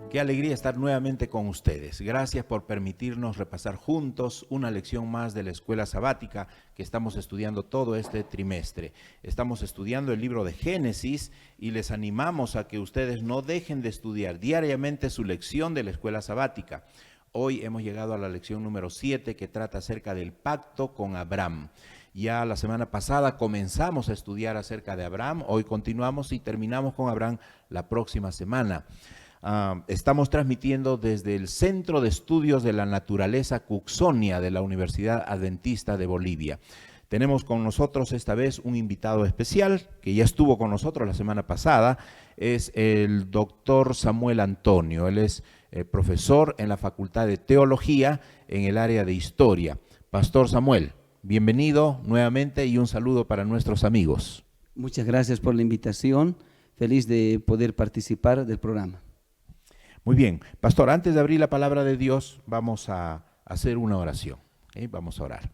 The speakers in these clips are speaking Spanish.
Qué alegría estar nuevamente con ustedes. Gracias por permitirnos repasar juntos una lección más de la escuela sabática que estamos estudiando todo este trimestre. Estamos estudiando el libro de Génesis y les animamos a que ustedes no dejen de estudiar diariamente su lección de la escuela sabática. Hoy hemos llegado a la lección número 7 que trata acerca del pacto con Abraham. Ya la semana pasada comenzamos a estudiar acerca de Abraham, hoy continuamos y terminamos con Abraham la próxima semana. Estamos transmitiendo desde el Centro de Estudios de la Naturaleza Cooksonia de la Universidad Adventista de Bolivia. Tenemos con nosotros esta vez un invitado especial que ya estuvo con nosotros la semana pasada, es el doctor Samuel Antonio. Él es profesor en la Facultad de Teología en el área de Historia. Pastor Samuel, bienvenido nuevamente y un saludo para nuestros amigos. Muchas gracias por la invitación, feliz de poder participar del programa. Muy bien, pastor, antes de abrir la palabra de Dios, vamos a hacer una oración. Vamos a orar.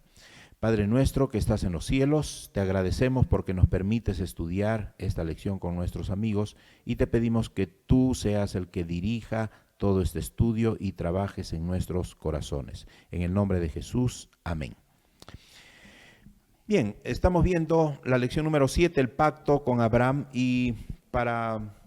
Padre nuestro que estás en los cielos, te agradecemos porque nos permites estudiar esta lección con nuestros amigos y te pedimos que tú seas el que dirija todo este estudio y trabajes en nuestros corazones. En el nombre de Jesús, amén. Bien, estamos viendo la lección número 7, el pacto con Abraham, y para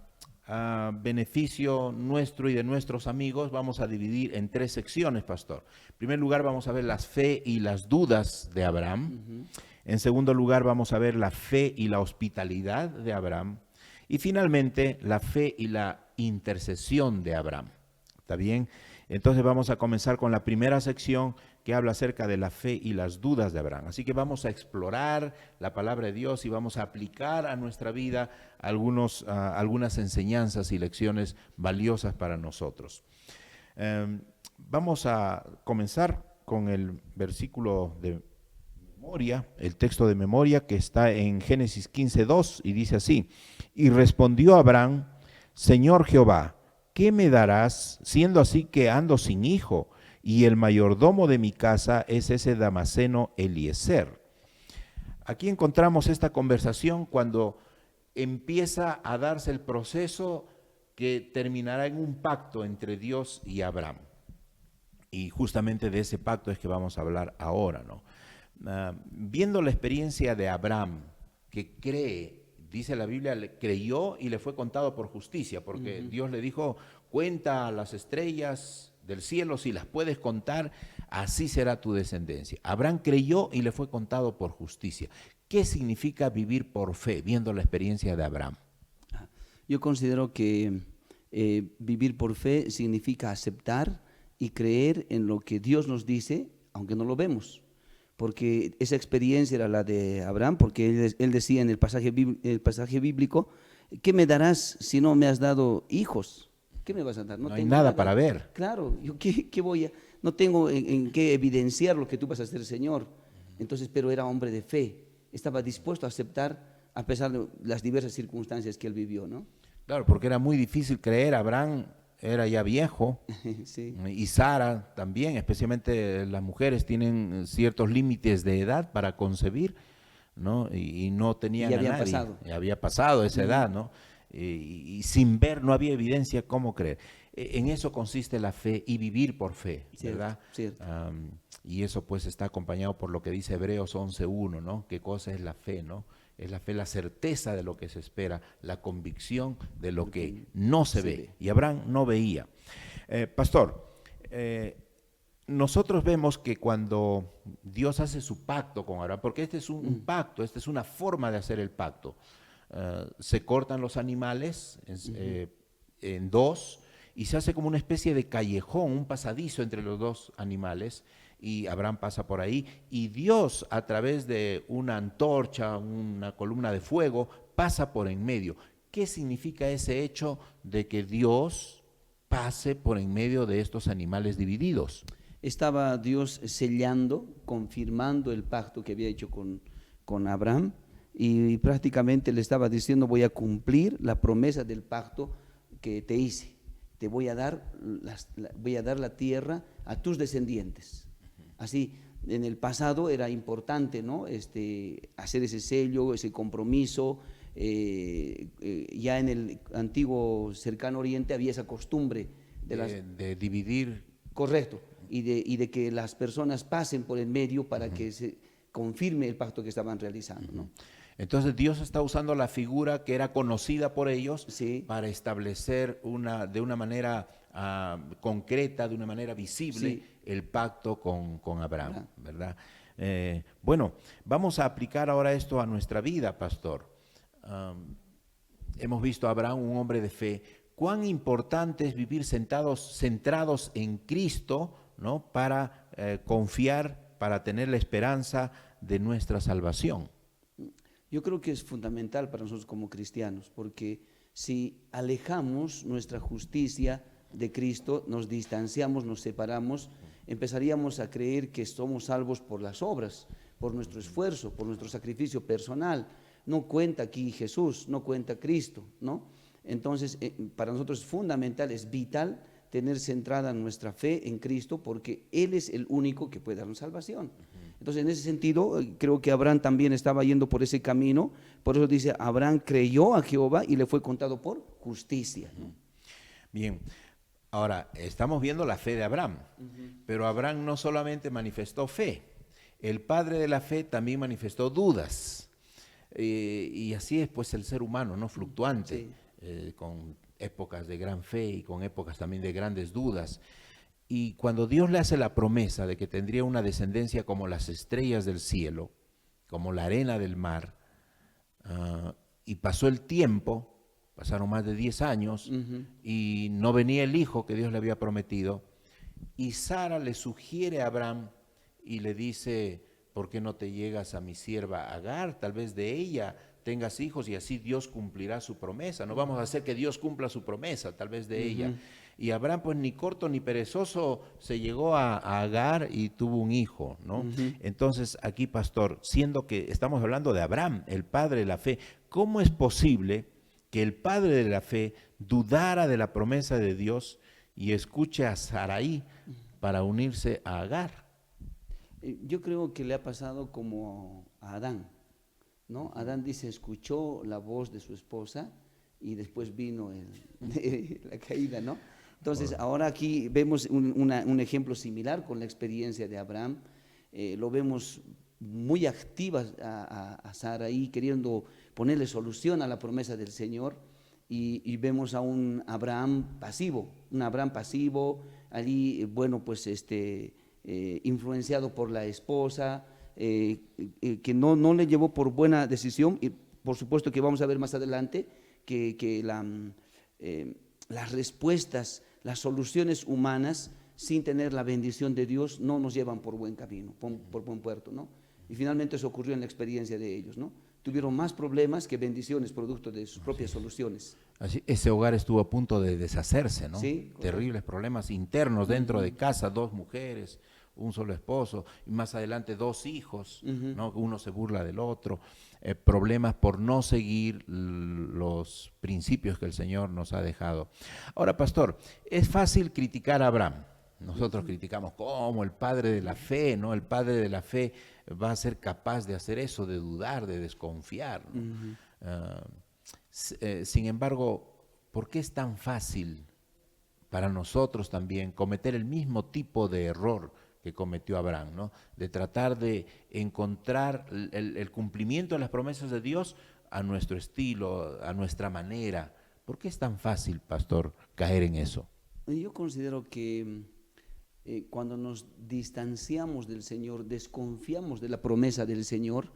beneficio nuestro y de nuestros amigos, vamos a dividir en 3 secciones, pastor. En primer lugar, vamos a ver las fe y las dudas de Abraham. En segundo lugar, vamos a ver la fe y la hospitalidad de Abraham. Y finalmente, la fe y la intercesión de Abraham. ¿Está bien? Entonces vamos a comenzar con la primera sección que habla acerca de la fe y las dudas de Abraham. Así que vamos a explorar la palabra de Dios y vamos a aplicar a nuestra vida algunas enseñanzas y lecciones valiosas para nosotros. Vamos a comenzar con el versículo de memoria, el texto de memoria que está en Génesis 15:2 y dice así: y respondió Abraham, Señor Jehová, ¿qué me darás, siendo así que ando sin hijo, y el mayordomo de mi casa es ese Damaseno Eliezer? Aquí encontramos esta conversación cuando empieza a darse el proceso que terminará en un pacto entre Dios y Abraham. Y justamente de ese pacto es que vamos a hablar ahora, ¿no? Viendo la experiencia de Abraham, que cree, dice la Biblia, le creyó y le fue contado por justicia, porque Dios le dijo, cuenta las estrellas del cielo, si las puedes contar, así será tu descendencia. Abraham creyó y le fue contado por justicia. ¿Qué significa vivir por fe, viendo la experiencia de Abraham? Yo considero que vivir por fe significa aceptar y creer en lo que Dios nos dice, aunque no lo vemos. Porque esa experiencia era la de Abraham, porque él decía en el pasaje bíblico, ¿qué me darás si no me has dado hijos? ¿Qué me vas a dar? No hay nada para ver. Claro, yo ¿qué voy a? No tengo en qué evidenciar lo que tú vas a hacer, Señor. Entonces, pero era hombre de fe, estaba dispuesto a aceptar a pesar de las diversas circunstancias que él vivió, ¿no? Claro, porque era muy difícil creer. Abraham era ya viejo, Sí. Y Sara también, especialmente las mujeres tienen ciertos límites de edad para concebir, ¿no? Y no tenían a nadie. Y había pasado esa edad, ¿no? Y sin ver, no había evidencia cómo creer. En eso consiste la fe y vivir por fe, ¿verdad? Cierto. Y eso pues está acompañado por lo que dice Hebreos 11:1, ¿no? ¿Qué cosa es la fe, no? Es la fe, la certeza de lo que se espera, la convicción de lo que no se ve. Y Abraham no veía. Pastor, nosotros vemos que cuando Dios hace su pacto con Abraham, porque este es un pacto, esta es una forma de hacer el pacto. Se cortan los animales en dos y se hace como una especie de callejón, un pasadizo entre los dos animales, y Abraham pasa por ahí y Dios a través de una antorcha, una columna de fuego, pasa por en medio. ¿Qué significa ese hecho de que Dios pase por en medio de estos animales divididos? Estaba Dios sellando, confirmando el pacto que había hecho con Abraham, y prácticamente le estaba diciendo, voy a cumplir la promesa del pacto que te hice. Te voy a dar la tierra a tus descendientes. Así, en el pasado era importante, ¿no? Hacer ese sello, ese compromiso. Ya en el antiguo cercano oriente había esa costumbre de dividir. Correcto, y de que las personas pasen por el medio para que se confirme el pacto que estaban realizando, ¿no? Entonces Dios está usando la figura que era conocida por ellos Sí. para establecer de una manera concreta, de una manera visible, Sí. el pacto con Abraham, ¿verdad? Bueno, vamos a aplicar ahora esto a nuestra vida, pastor. Hemos visto a Abraham, un hombre de fe. Cuán importante es vivir centrados en Cristo, ¿no? Para confiar, para tener la esperanza de nuestra salvación. Yo creo que es fundamental para nosotros como cristianos, porque si alejamos nuestra justicia de Cristo, nos distanciamos, nos separamos, empezaríamos a creer que somos salvos por las obras, por nuestro esfuerzo, por nuestro sacrificio personal. No cuenta aquí Jesús, no cuenta Cristo, ¿no? Entonces, para nosotros es fundamental, es vital tener centrada nuestra fe en Cristo, porque Él es el único que puede darnos salvación. Entonces, en ese sentido, creo que Abraham también estaba yendo por ese camino. Por eso dice, Abraham creyó a Jehová y le fue contado por justicia, ¿no? Bien, ahora estamos viendo la fe de Abraham, pero Abraham no solamente manifestó fe, el padre de la fe también manifestó dudas. Y así es pues el ser humano, ¿no? Fluctuante, con épocas de gran fe y con épocas también de grandes dudas. Y cuando Dios le hace la promesa de que tendría una descendencia como las estrellas del cielo, como la arena del mar, y pasó el tiempo, pasaron más de 10 años, y no venía el hijo que Dios le había prometido, y Sara le sugiere a Abraham y le dice, ¿por qué no te llegas a mi sierva Agar? Tal vez de ella tengas hijos y así Dios cumplirá su promesa. No vamos a hacer que Dios cumpla su promesa, tal vez de ella. Y Abraham, pues ni corto ni perezoso, se llegó a Agar y tuvo un hijo, ¿no? Entonces, aquí, pastor, siendo que estamos hablando de Abraham, el padre de la fe, ¿cómo es posible que el padre de la fe dudara de la promesa de Dios y escuche a Sarai para unirse a Agar? Yo creo que le ha pasado como a Adán, ¿no? Adán dice, escuchó la voz de su esposa y después vino la caída, ¿no? Entonces, ahora aquí vemos un ejemplo similar con la experiencia de Abraham. Lo vemos muy activa a Sarai, queriendo ponerle solución a la promesa del Señor, y vemos a un Abraham pasivo, allí, bueno, pues influenciado por la esposa, que no le llevó por buena decisión, y por supuesto que vamos a ver más adelante que las respuestas, las soluciones humanas, sin tener la bendición de Dios, no nos llevan por buen camino, por buen puerto, ¿no? Y finalmente eso ocurrió en la experiencia de ellos, ¿no? Tuvieron más problemas que bendiciones producto de sus propias soluciones. Así, ese hogar estuvo a punto de deshacerse, ¿no? Sí, terribles problemas internos dentro de casa, 2 mujeres, un solo esposo, y más adelante 2 hijos, ¿no? Uno se burla del otro, problemas por no seguir los principios que el Señor nos ha dejado. Ahora, pastor, es fácil criticar a Abraham. Nosotros criticamos cómo el padre de la fe, ¿no? El padre de la fe va a ser capaz de hacer eso, de dudar, de desconfiar, ¿no? Sin embargo, ¿por qué es tan fácil para nosotros también cometer el mismo tipo de error que cometió Abraham, ¿no? De tratar de encontrar el cumplimiento de las promesas de Dios a nuestro estilo, a nuestra manera? ¿Por qué es tan fácil, pastor, caer en eso? Yo considero que cuando nos distanciamos del Señor, desconfiamos de la promesa del Señor,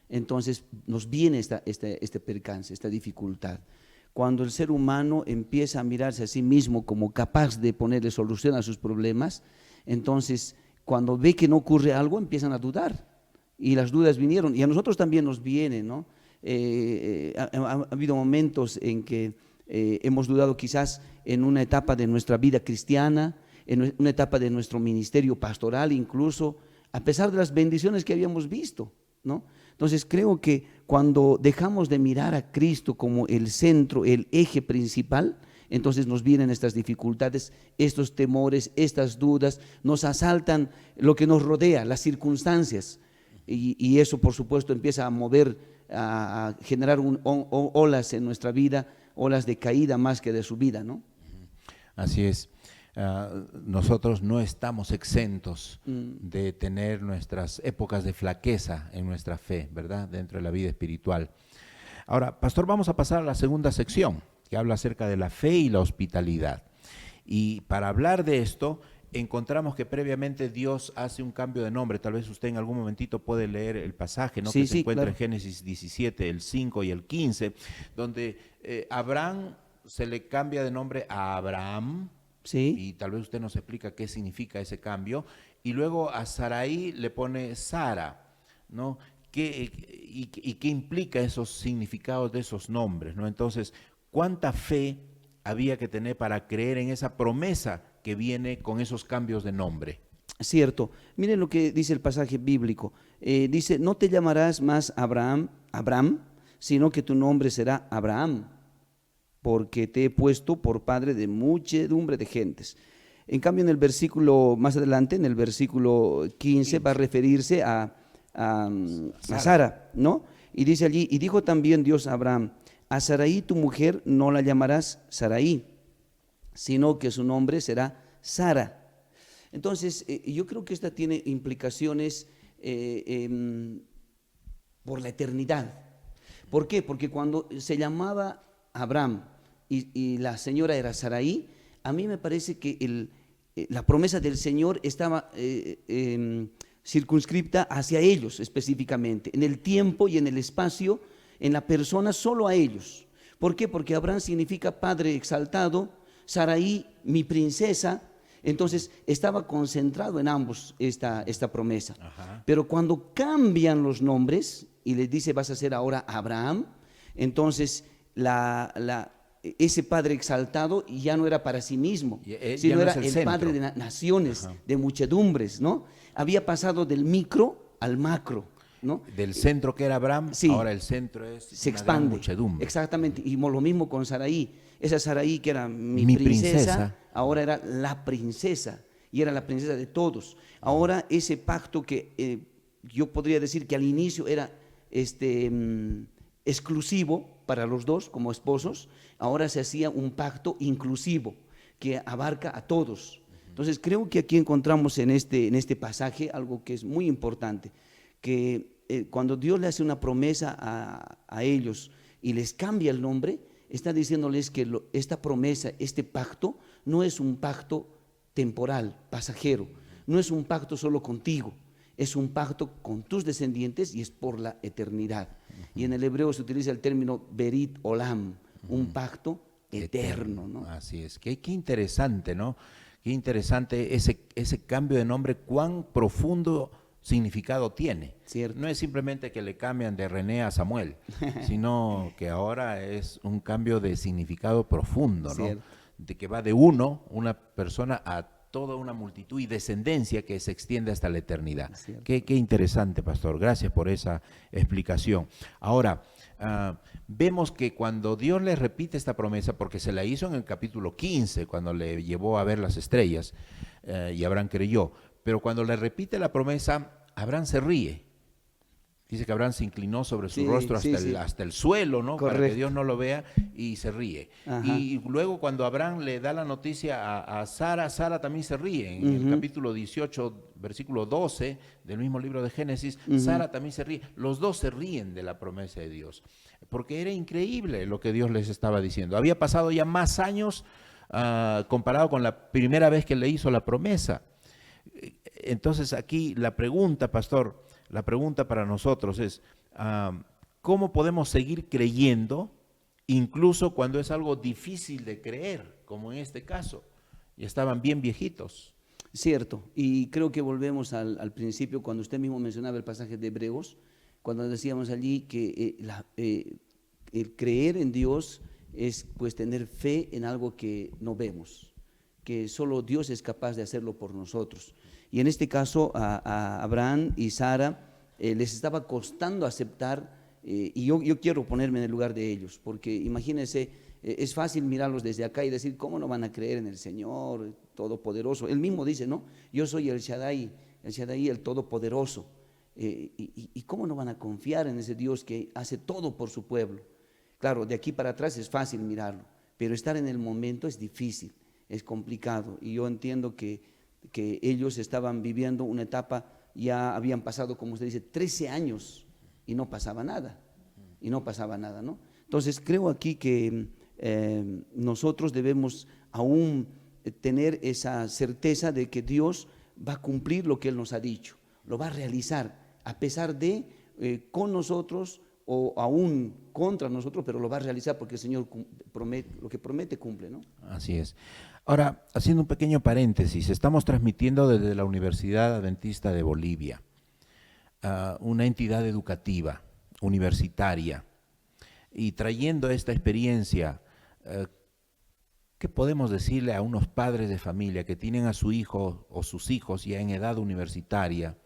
entonces nos viene este percance, esta dificultad. Cuando el ser humano empieza a mirarse a sí mismo como capaz de ponerle solución a sus problemas, entonces cuando ve que no ocurre algo, empiezan a dudar. Y las dudas vinieron, y a nosotros también nos vienen, ¿no? Ha habido momentos en que hemos dudado quizás en una etapa de nuestra vida cristiana, en una etapa de nuestro ministerio pastoral incluso, a pesar de las bendiciones que habíamos visto, ¿no? Entonces creo que cuando dejamos de mirar a Cristo como el centro, el eje principal, entonces nos vienen estas dificultades, estos temores, estas dudas, nos asaltan lo que nos rodea, las circunstancias, y eso por supuesto empieza a mover, a generar olas en nuestra vida, olas de caída más que de subida, ¿no? Así es. nosotros no estamos exentos de tener nuestras épocas de flaqueza en nuestra fe, ¿verdad? Dentro de la vida espiritual. Ahora, pastor, vamos a pasar a la segunda sección, que habla acerca de la fe y la hospitalidad. Y para hablar de esto, encontramos que previamente Dios hace un cambio de nombre. Tal vez usted en algún momentito puede leer el pasaje, ¿no? Que se encuentra en Génesis 17, el 5 y el 15, donde Abraham se le cambia de nombre a Abraham. Sí. Y tal vez usted nos explica qué significa ese cambio. Y luego a Sarai le pone Sara, ¿no? ¿Y qué implica esos significados de esos nombres, ¿no? Entonces, ¿cuánta fe había que tener para creer en esa promesa que viene con esos cambios de nombre? Cierto. Miren lo que dice el pasaje bíblico. Dice, no te llamarás más Abraham, sino que tu nombre será Abraham, porque te he puesto por padre de muchedumbre de gentes. En cambio, en el versículo más adelante, en el versículo 15, va a referirse a Sara, ¿no? Y dice allí, y dijo también Dios a Abraham, a Sarai tu mujer no la llamarás Sarai, sino que su nombre será Sara. Entonces, yo creo que esta tiene implicaciones por la eternidad. ¿Por qué? Porque cuando se llamaba Abraham y la señora era Sarai, a mí me parece que la promesa del Señor estaba circunscripta hacia ellos específicamente, en el tiempo y en el espacio, en la persona, solo a ellos. ¿Por qué? Porque Abraham significa padre exaltado, Sarai mi princesa. Entonces estaba concentrado en ambos esta promesa. Ajá. Pero cuando cambian los nombres y les dice vas a ser ahora Abraham, entonces ese padre exaltado ya no era para sí mismo, sino era el padre de naciones, ajá, de muchedumbres, ¿no? Había pasado del micro al macro, ¿no? Del centro que era Abraham, sí, ahora el centro se expande, muchedumbre. Exactamente, y lo mismo con Sarai. Esa Sarai que era mi princesa, ahora era la princesa, y era la princesa de todos. Ahora ese pacto que yo podría decir que al inicio era exclusivo para los dos como esposos, ahora se hacía un pacto inclusivo que abarca a todos. Entonces creo que aquí encontramos en este pasaje algo que es muy importante, que cuando Dios le hace una promesa a ellos y les cambia el nombre, está diciéndoles que esta promesa, este pacto, no es un pacto temporal, pasajero, no es un pacto solo contigo, es un pacto con tus descendientes y es por la eternidad. Y en el hebreo se utiliza el término berit olam, un pacto eterno, ¿no? Así es, qué interesante, ¿no? Qué interesante ese cambio de nombre, cuán profundo significado tiene. Cierto. No es simplemente que le cambian de René a Samuel, sino que ahora es un cambio de significado profundo, ¿no? Cierto. De que va de una persona, a toda una multitud y descendencia que se extiende hasta la eternidad. Qué interesante, pastor. Gracias por esa explicación. Ahora, vemos que cuando Dios le repite esta promesa, porque se la hizo en el capítulo 15, cuando le llevó a ver las estrellas, y Abraham creyó, pero cuando le repite la promesa, Abraham se ríe. Dice que Abraham se inclinó sobre su rostro hasta el suelo, ¿no? Correcto. Para que Dios no lo vea, y se ríe. Ajá. Y luego cuando Abraham le da la noticia a Sara, Sara también se ríe. En el capítulo 18, versículo 12 del mismo libro de Génesis, Sara también se ríe. Los dos se ríen de la promesa de Dios, porque era increíble lo que Dios les estaba diciendo. Había pasado ya más años comparado con la primera vez que le hizo la promesa. Entonces aquí la pregunta, pastor, la pregunta para nosotros es, ¿cómo podemos seguir creyendo incluso cuando es algo difícil de creer, como en este caso? Y estaban bien viejitos. Cierto, y creo que volvemos al principio, cuando usted mismo mencionaba el pasaje de Hebreos, cuando decíamos allí que el creer en Dios es pues tener fe en algo que no vemos, que solo Dios es capaz de hacerlo por nosotros. Y en este caso a Abraham y Sara les estaba costando aceptar, y yo quiero ponerme en el lugar de ellos, porque imagínense, es fácil mirarlos desde acá y decir, ¿cómo no van a creer en el Señor Todopoderoso? Él mismo dice, ¿no? Yo soy el Shaddai, el Todopoderoso. ¿Y cómo no van a confiar en ese Dios que hace todo por su pueblo? Claro, de aquí para atrás es fácil mirarlo, pero estar en el momento es difícil. es complicado. Y yo entiendo que ellos estaban viviendo una etapa, ya habían pasado, como usted dice, 13 años y no pasaba nada, ¿no? Entonces creo aquí que nosotros debemos aún tener esa certeza de que Dios va a cumplir lo que Él nos ha dicho, lo va a realizar, a pesar de con nosotros o aún contra nosotros, pero lo va a realizar porque el Señor promete, lo que promete cumple, ¿no? Así es. Ahora, haciendo un pequeño paréntesis, estamos transmitiendo desde la Universidad Adventista de Bolivia, una entidad educativa, universitaria, y trayendo esta experiencia, ¿qué podemos decirle a unos padres de familia que tienen a su hijo o sus hijos ya en edad universitaria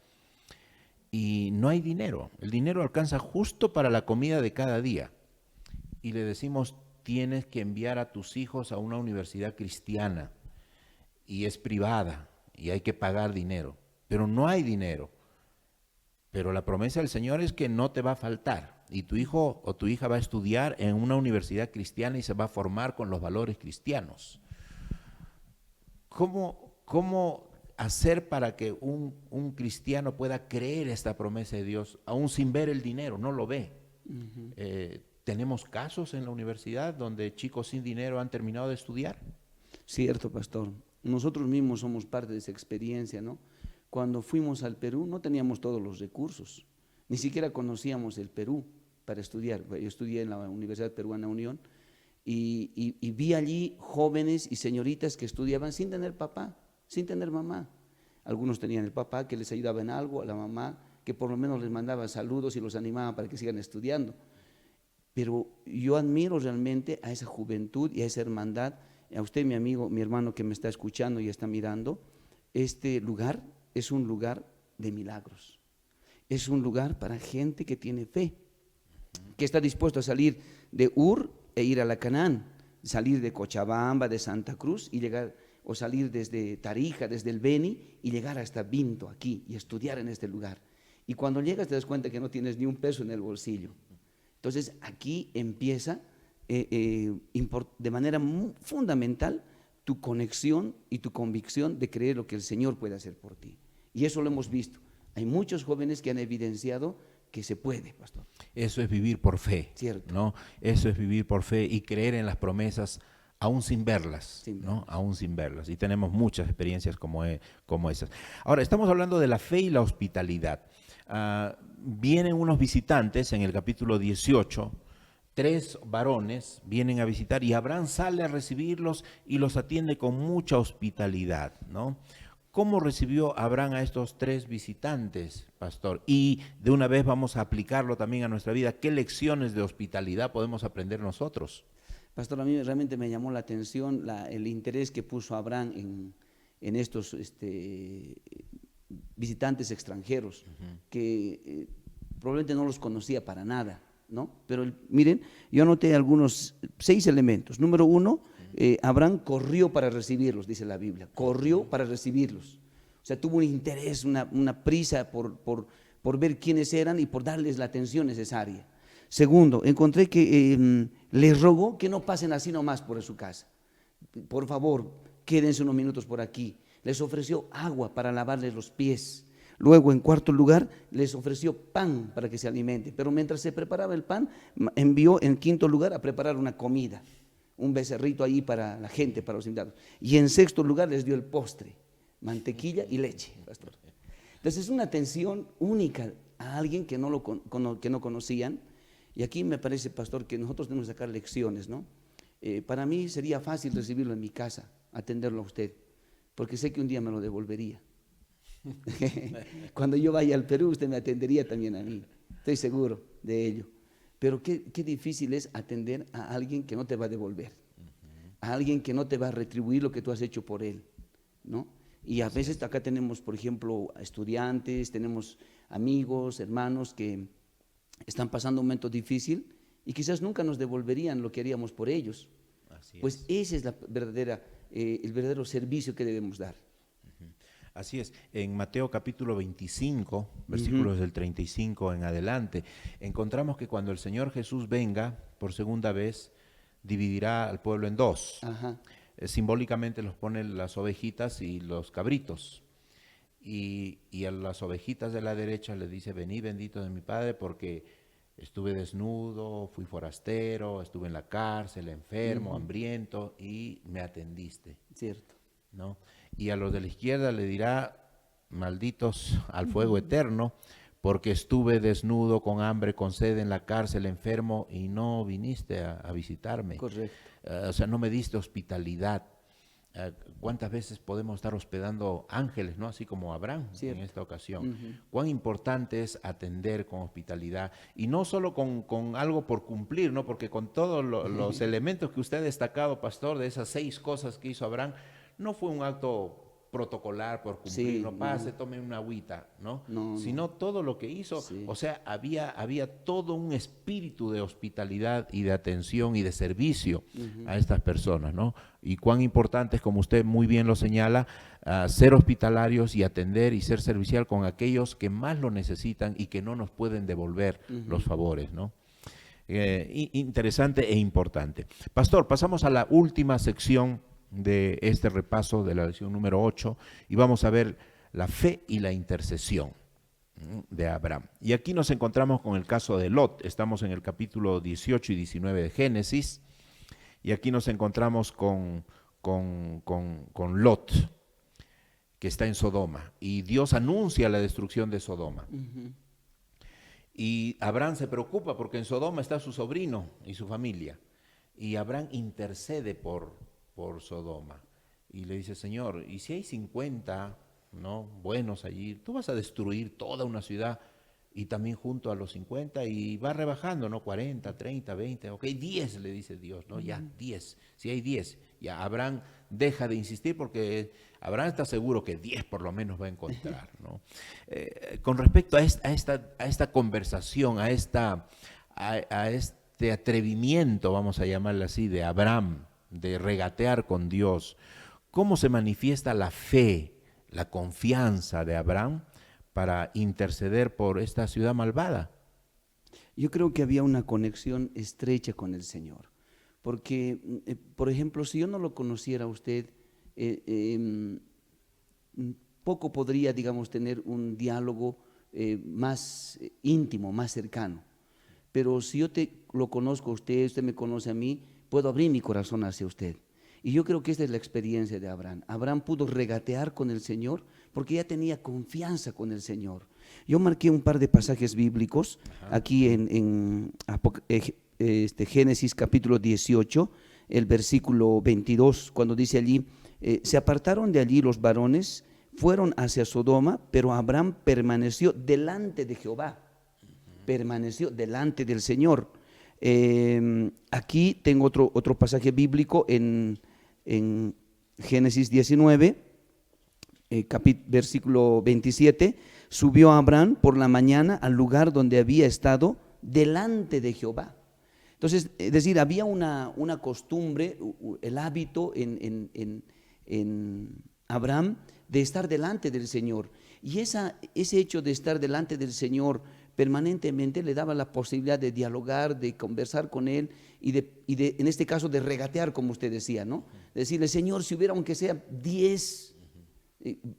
y no hay dinero? El dinero alcanza justo para la comida de cada día. Y le decimos, tienes que enviar a tus hijos a una universidad cristiana y es privada y hay que pagar dinero, pero no hay dinero. Pero la promesa del Señor es que no te va a faltar y tu hijo o tu hija va a estudiar en una universidad cristiana y se va a formar con los valores cristianos. ¿Cómo hacer para que un cristiano pueda creer esta promesa de Dios, aún sin ver el dinero? No lo ve. ¿Tenemos casos en la universidad donde chicos sin dinero han terminado de estudiar? Cierto, pastor. Nosotros mismos somos parte de esa experiencia, ¿no? Cuando fuimos al Perú no teníamos todos los recursos, ni siquiera conocíamos el Perú para estudiar. Yo estudié en la Universidad Peruana Unión y vi allí jóvenes y señoritas que estudiaban sin tener papá, sin tener mamá. Algunos tenían el papá que les ayudaba en algo, a la mamá que por lo menos les mandaba saludos y los animaba para que sigan estudiando. Pero yo admiro realmente a esa juventud y a esa hermandad. A usted, mi amigo, mi hermano que me está escuchando y está mirando, este lugar es un lugar de milagros. Es un lugar para gente que tiene fe, que está dispuesto a salir de Ur e ir a la Canaán, salir de Cochabamba, de Santa Cruz y llegar, o salir desde Tarija, desde el Beni y llegar hasta Vinto aquí y estudiar en este lugar. Y cuando llegas te das cuenta que no tienes ni un peso en el bolsillo. Entonces aquí empieza de manera fundamental tu conexión y tu convicción de creer lo que el Señor puede hacer por ti. Y eso lo hemos visto. Hay muchos jóvenes que han evidenciado que se puede, pastor. Eso es vivir por fe, Cierto. ¿no? Eso es vivir por fe y creer en las promesas aún sin verlas, ¿no? Aún sin verlas. Y tenemos muchas experiencias como esas. Ahora, estamos hablando de la fe y la hospitalidad. Vienen unos visitantes en el capítulo 18, 3 varones vienen a visitar y Abraham sale a recibirlos y los atiende con mucha hospitalidad, ¿no? ¿Cómo recibió Abraham a estos 3 visitantes, pastor? Y de una vez vamos a aplicarlo también a nuestra vida. ¿Qué lecciones de hospitalidad podemos aprender nosotros? Pastor, a mí realmente me llamó la atención el interés que puso Abraham en estos visitantes extranjeros, que probablemente no los conocía para nada, ¿no? Pero miren, yo anoté algunos 6 elementos. Número 1, Abraham corrió para recibirlos, dice la Biblia, corrió para recibirlos. O sea, tuvo un interés, una prisa por ver quiénes eran y por darles la atención necesaria. Segundo, encontré que les rogó que no pasen así nomás por su casa. Por favor, quédense unos minutos por aquí. Les ofreció agua para lavarles los pies. Luego, en cuarto lugar, les ofreció pan para que se alimente. Pero mientras se preparaba el pan, envió en quinto lugar a preparar una comida, un becerrito ahí para la gente, para los invitados. Y en sexto lugar les dio el postre, mantequilla y leche, pastor. Entonces es una atención única a alguien que no conocían. Y aquí me parece, pastor, que nosotros tenemos que sacar lecciones, ¿no? Para mí sería fácil recibirlo en mi casa, atenderlo a usted, porque sé que un día me lo devolvería. Cuando yo vaya al Perú, usted me atendería también a mí, estoy seguro de ello. Pero qué difícil es atender a alguien que no te va a devolver, a alguien que no te va a retribuir lo que tú has hecho por él, ¿no? Y a veces acá tenemos, por ejemplo, estudiantes, tenemos amigos, hermanos que están pasando un momento difícil y quizás nunca nos devolverían lo que haríamos por ellos. Pues ese es el verdadero servicio que debemos dar. Así es, en Mateo capítulo 25, versículos del 35 en adelante, encontramos que cuando el Señor Jesús venga por segunda vez, dividirá al pueblo en 2. simbólicamente los pone las ovejitas y los cabritos. Y a las ovejitas de la derecha le dice, vení bendito de mi Padre, porque estuve desnudo, fui forastero, estuve en la cárcel, enfermo, hambriento, y me atendiste. Cierto. ¿No? Y a los de la izquierda le dirá, malditos al fuego eterno, porque estuve desnudo, con hambre, con sed, en la cárcel, enfermo, y no viniste a visitarme. Correcto. O sea, no me diste hospitalidad. ¿Cuántas veces podemos estar hospedando ángeles, ¿no? Así como Abraham en esta ocasión? Cuán importante es atender con hospitalidad, y no solo con algo por cumplir, ¿no? Porque con todos los elementos que usted ha destacado, pastor, de esas 6 cosas que hizo Abraham, no fue un acto protocolar por cumplir, Sí, no pase, tome una agüita, ¿no? No, Sino todo lo que hizo, Sí. o sea, había todo un espíritu de hospitalidad y de atención y de servicio a estas personas, ¿no? Y cuán importante es, como usted muy bien lo señala, ser hospitalarios y atender y ser servicial con aquellos que más lo necesitan y que no nos pueden devolver los favores, ¿no? Interesante e importante. Pastor, pasamos a la última sección de este repaso de la lección número 8 y vamos a ver la fe y la intercesión de Abraham. Y aquí nos encontramos con el caso de Lot. Estamos en el capítulo 18 y 19 de Génesis, y aquí nos encontramos con Lot, que está en Sodoma, y Dios anuncia la destrucción de Sodoma. Y Abraham se preocupa porque en Sodoma está su sobrino y su familia, y Abraham intercede por Sodoma y le dice, Señor, ¿y si hay 50, ¿no?, buenos allí? Tú vas a destruir toda una ciudad, y también junto a los 50, y va rebajando, ¿no? 40, 30, 20, ok, 10 le dice Dios, ¿no? Ya, 10, si hay 10, ya Abraham deja de insistir, porque Abraham está seguro que 10 por lo menos va a encontrar, ¿no? Con respecto a esta conversación, a este atrevimiento, vamos a llamarle así, de Abraham, de regatear con Dios, ¿cómo se manifiesta la fe, la confianza de Abraham para interceder por esta ciudad malvada? Yo creo que había una conexión estrecha con el Señor, porque, por ejemplo, si yo no lo conociera a usted, poco podría, digamos, tener un diálogo más íntimo, más cercano. Pero si yo lo conozco a usted, usted me conoce a mí, puedo abrir mi corazón hacia usted. Y yo creo que esta es la experiencia de Abraham. Abraham pudo regatear con el Señor porque ya tenía confianza con el Señor. Yo marqué un par de pasajes bíblicos aquí en Génesis capítulo 18, el versículo 22, cuando dice allí, se apartaron de allí los varones, fueron hacia Sodoma, pero Abraham permaneció delante de Jehová, permaneció delante del Señor. Aquí tengo otro pasaje bíblico en Génesis 19, versículo 27. Subió Abraham por la mañana al lugar donde había estado delante de Jehová. Entonces, es decir, había una costumbre, el hábito en Abraham de estar delante del Señor. Y ese hecho de estar delante del Señor permanentemente le daba la posibilidad de dialogar, de conversar con Él y en este caso de regatear, como usted decía, ¿no? Decirle, Señor, si hubiera aunque sea 10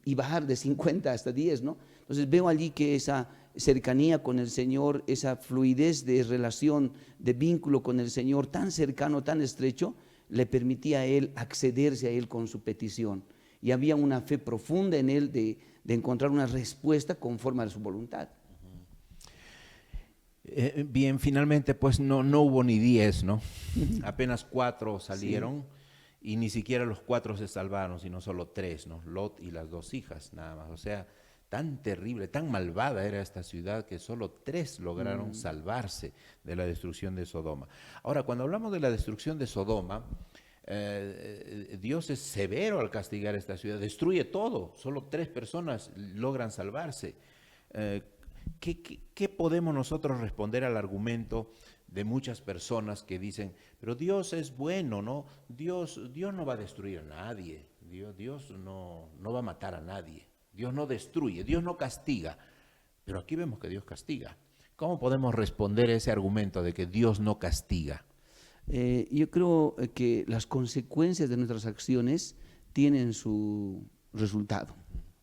y bajar de 50 hasta 10, ¿no? Entonces veo allí que esa cercanía con el Señor, esa fluidez de relación, de vínculo con el Señor tan cercano, tan estrecho, le permitía a él accederse a Él con su petición. Y había una fe profunda en él de encontrar una respuesta conforme a su voluntad. Bien, finalmente pues no hubo ni 10, ¿no? Apenas 4 salieron, sí. Y ni siquiera los 4 se salvaron, sino solo 3, ¿no? Lot y las 2 hijas nada más. O sea, tan terrible, tan malvada era esta ciudad que solo 3 lograron salvarse de la destrucción de Sodoma. Ahora, cuando hablamos de la destrucción de Sodoma, Dios es severo al castigar esta ciudad, destruye todo, solo 3 personas logran salvarse. ¿Qué podemos nosotros responder al argumento de muchas personas que dicen, pero Dios es bueno, ¿no? Dios no va a destruir a nadie, Dios no va a matar a nadie, Dios no destruye, Dios no castiga, pero aquí vemos que Dios castiga. ¿Cómo podemos responder a ese argumento de que Dios no castiga? Yo creo que las consecuencias de nuestras acciones tienen su resultado,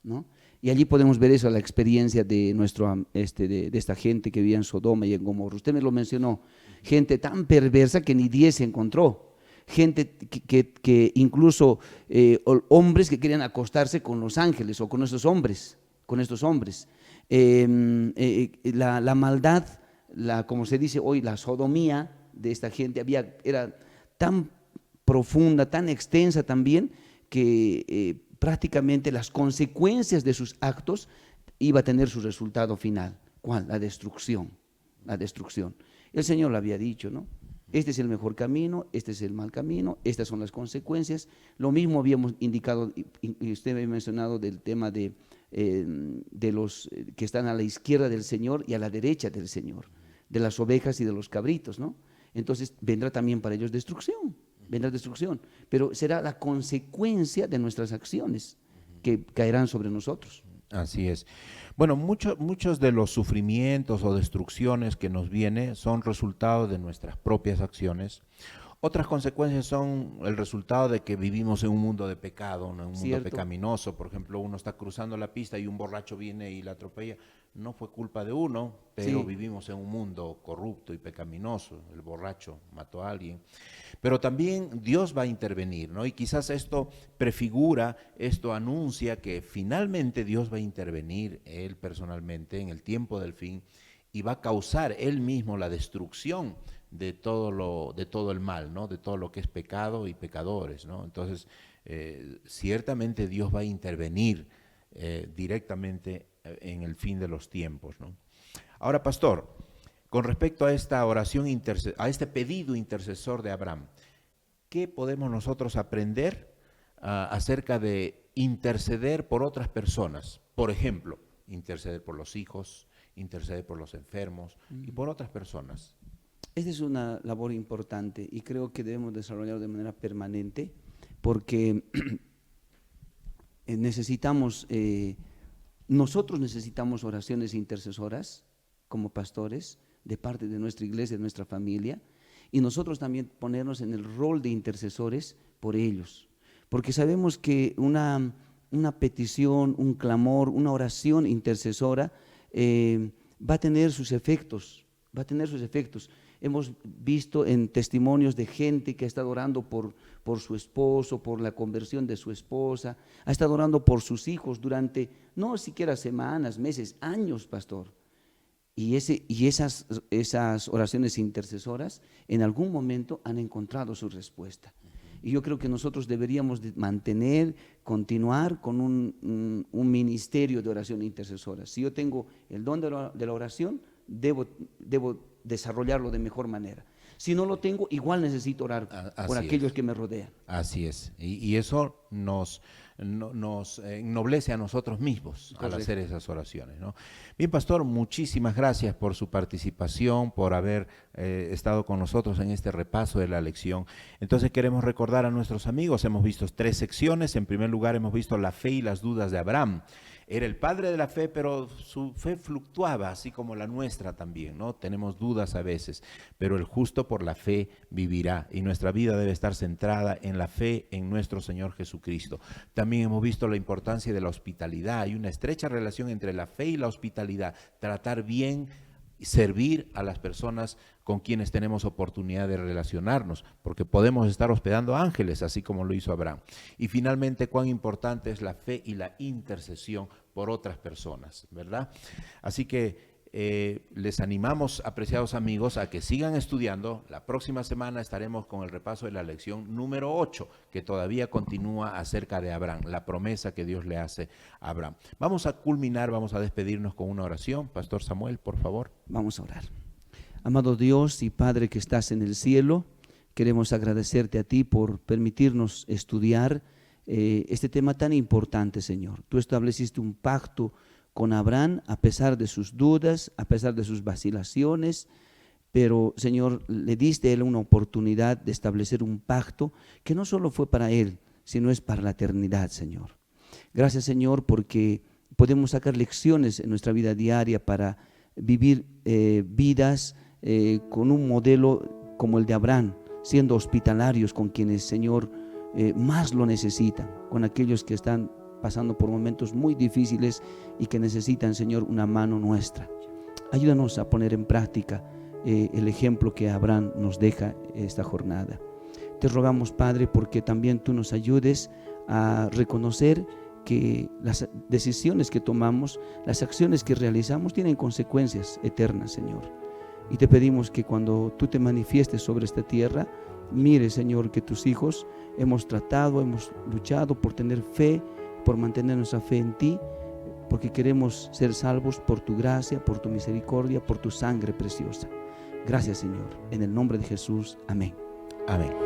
¿no? Y allí podemos ver eso, la experiencia de, de esta gente que vivía en Sodoma y en Gomorra. Usted me lo mencionó, gente tan perversa que ni 10 se encontró, gente que incluso hombres que querían acostarse con los ángeles o con estos hombres, la maldad, como se dice hoy, la sodomía de esta gente era tan profunda, tan extensa también, que prácticamente las consecuencias de sus actos iba a tener su resultado final. ¿Cuál? La destrucción, la destrucción. El Señor lo había dicho, ¿no? Este es el mejor camino, este es el mal camino, estas son las consecuencias. Lo mismo habíamos indicado, y usted había mencionado del tema de los que están a la izquierda del Señor y a la derecha del Señor, de las ovejas y de los cabritos, ¿no? Entonces vendrá también para ellos destrucción, vendrá destrucción, pero será la consecuencia de nuestras acciones que caerán sobre nosotros. Así es. Bueno, muchos de los sufrimientos o destrucciones que nos vienen son resultado de nuestras propias acciones. Otras consecuencias son el resultado de que vivimos en un mundo de pecado, ¿no? En un mundo pecaminoso. Por ejemplo, uno está cruzando la pista y un borracho viene y la atropella. No fue culpa de uno, pero vivimos en un mundo corrupto y pecaminoso. El borracho mató a alguien. Pero también Dios va a intervenir, ¿no? Y quizás esto prefigura, esto anuncia que finalmente Dios va a intervenir, Él personalmente, en el tiempo del fin, y va a causar Él mismo la destrucción de todo el mal, ¿no? De todo lo que es pecado y pecadores, ¿no? Entonces, ciertamente Dios va a intervenir directamente en el fin de los tiempos, ¿no? Ahora, pastor, con respecto a esta oración, a este pedido intercesor de Abraham, ¿qué podemos nosotros aprender acerca de interceder por otras personas? Por ejemplo, interceder por los hijos, interceder por los enfermos y por otras personas. Esta es una labor importante y creo que debemos desarrollarlo de manera permanente porque nosotros necesitamos oraciones intercesoras como pastores de parte de nuestra iglesia, de nuestra familia, y nosotros también ponernos en el rol de intercesores por ellos, porque sabemos que una petición, un clamor, una oración intercesora va a tener sus efectos, Hemos visto en testimonios de gente que ha estado orando por su esposo, por la conversión de su esposa, ha estado orando por sus hijos durante no siquiera semanas, meses, años, pastor. Y esas oraciones intercesoras en algún momento han encontrado su respuesta. Y yo creo que nosotros deberíamos continuar con un ministerio de oración intercesora. Si yo tengo el don de la oración, debo desarrollarlo de mejor manera. Si no lo tengo, igual necesito orar por aquellos que me rodean. Así es. Y eso nos ennoblece a nosotros mismos. Correcto. Al hacer esas oraciones, ¿no? Bien, pastor, muchísimas gracias por su participación, por haber estado con nosotros en este repaso de la lección. Entonces queremos recordar a nuestros amigos, hemos visto 3 secciones. En primer lugar hemos visto la fe y las dudas de Abraham. Era el padre de la fe, pero su fe fluctuaba, así como la nuestra también, ¿no? Tenemos dudas a veces, pero el justo por la fe vivirá, y nuestra vida debe estar centrada en la fe en nuestro Señor Jesucristo. También hemos visto la importancia de la hospitalidad. Hay una estrecha relación entre la fe y la hospitalidad, tratar bien, servir a las personas con quienes tenemos oportunidad de relacionarnos, porque podemos estar hospedando ángeles, así como lo hizo Abraham. Y finalmente, cuán importante es la fe y la intercesión por otras personas, ¿verdad? Así que les animamos, apreciados amigos, a que sigan estudiando. La próxima semana estaremos con el repaso de la lección número 8, que todavía continúa acerca de Abraham, la promesa que Dios le hace a Abraham. Vamos a culminar, vamos a despedirnos con una oración. Pastor Samuel, por favor. Vamos a orar. Amado Dios y Padre que estás en el cielo, queremos agradecerte a ti por permitirnos estudiar este tema tan importante, Señor. Tú estableciste un pacto con Abraham a pesar de sus dudas, a pesar de sus vacilaciones, pero Señor, le diste a él una oportunidad de establecer un pacto que no solo fue para él, sino es para la eternidad, Señor. Gracias, Señor, porque podemos sacar lecciones en nuestra vida diaria para vivir vidas con un modelo como el de Abraham, siendo hospitalarios con quienes, Señor, más lo necesitan, con aquellos que están pasando por momentos muy difíciles y que necesitan, Señor, una mano nuestra. Ayúdanos a poner en práctica el ejemplo que Abraham nos deja esta jornada. Te rogamos, Padre, porque también tú nos ayudes a reconocer que las decisiones que tomamos, las acciones que realizamos tienen consecuencias eternas, Señor. Y te pedimos que cuando tú te manifiestes sobre esta tierra, mire, Señor, que tus hijos hemos tratado, hemos luchado por tener fe, por mantener nuestra fe en ti, porque queremos ser salvos por tu gracia, por tu misericordia, por tu sangre preciosa. Gracias, Señor. En el nombre de Jesús. Amén. Amén.